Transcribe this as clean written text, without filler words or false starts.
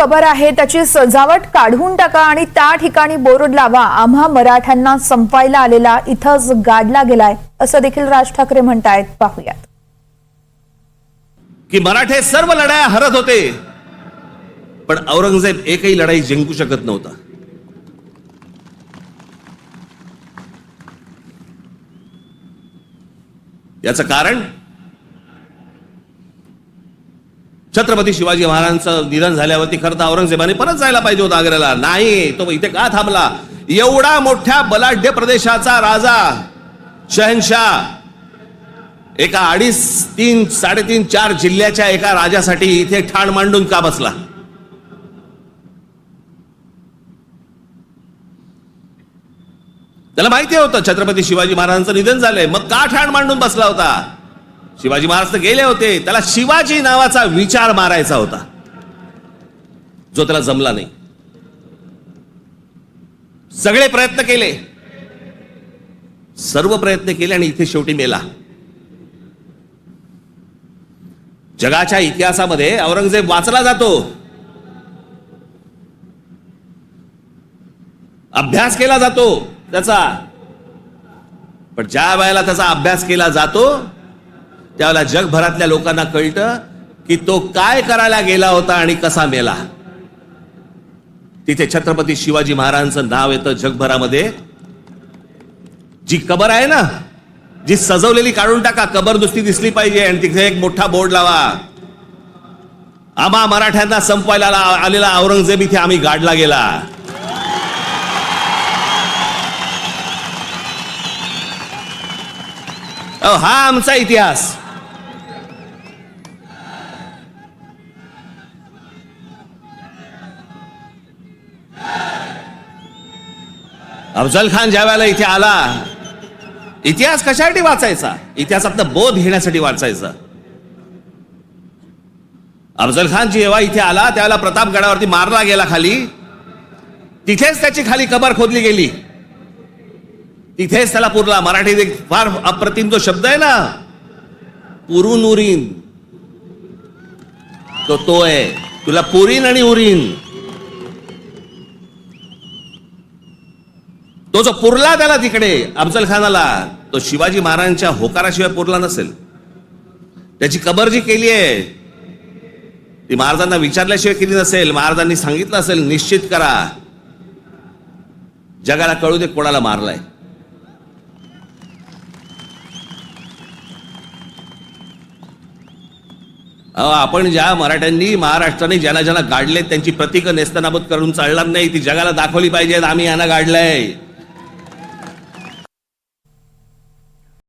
कबर आहे त्याची सजावट काढून टाका आणि त्या ठिकाणी बोर्ड लावा, आम्हा मराठ्यांना संपवायला आलेला इथंच गाडला गेलाय, असं देखील राज ठाकरे म्हणतायत. पाहूयात की मराठे सर्व लढाया हरत होते, पण औरंगजेब एकही लढाई जिंकू शकत नव्हता. याचं कारण छत्रपती शिवाजी महाराजांचं निधन झाल्यावरती खरं तर औरंगजेबाने परत जायला पाहिजे होतं आग्र्याला. नाही, तो इथे का थांबला? एवढा मोठ्या बलाढ्य प्रदेशाचा राजा, शहनशाह, एका 2.5, 3, 3.5, 4 जिल्ह्याच्या एका राजासाठी इथे ठाण मांडून का बसला? त्याला माहिती होतं छत्रपती शिवाजी महाराजांचं निधन झालंय, मग का ठाण मांडून बसला होता? शिवाजी महाराज तर गेले होते, त्याला शिवाजी नावाचा विचार मारायचा होता, जो त्याला जमला नाही. सगळे प्रयत्न केले, सर्व प्रयत्न केले आणि इथे शेवटी मेला. जगाच्या इतिहासामध्ये औरंगजेब वाचला जातो, अभ्यास केला जातो त्याचा, पण ज्या वेळेला त्याचा अभ्यास केला जातो त्यावेळेला जगभरातल्या लोकांना कळतं की तो काय करायला गेला होता आणि कसा मेला. तिथे छत्रपती शिवाजी महाराजांचं नाव येतं जगभरामध्ये. जी कबर आहे ना, जी सजवलेली काढून टाका, कबर नुसती दिसली पाहिजे आणि तिथे एक मोठा बोर्ड लावा, आम्हा मराठ्यांना संपवायला आलेला औरंगजेब इथे आम्ही गाडला गेला. हा आमचा इतिहास. अफजल खान ज्या वेळेला इथे आला, इतिहास कशासाठी वाचायचा? इतिहासातनं बोध घेण्यासाठी वाचायचा. अफजल खान जेव्हा इथे आला त्यावेळेला प्रतापगडावरती मारला गेला खाली, तिथेच त्याची खाली कबर खोदली गेली, तिथेच त्याला पुरला. मराठीत एक फार अप्रतिम जो शब्द आहे ना, पुरून उरीन, तो आहे, तुला पुरीन आणि उरीन. तो जो पुरला त्याला तिकडे अफजल खानाला, तो शिवाजी महाराजांच्या होकाराशिवाय पुरला नसेल. त्याची कबर जी केली आहे ती महाराजांना विचारल्याशिवाय केली नसेल. महाराजांनी सांगितलं असेल, निश्चित करा, जगाला कळू दे कोणाला मारलाय. आपण ज्या मराठ्यांनी महाराष्ट्राने ज्यांना ज्यांना गाडले त्यांची प्रतीक नेस्तनाबूत करून चालणार नाही, ती जगाला दाखवली पाहिजेत, आम्ही यांना गाडलंय.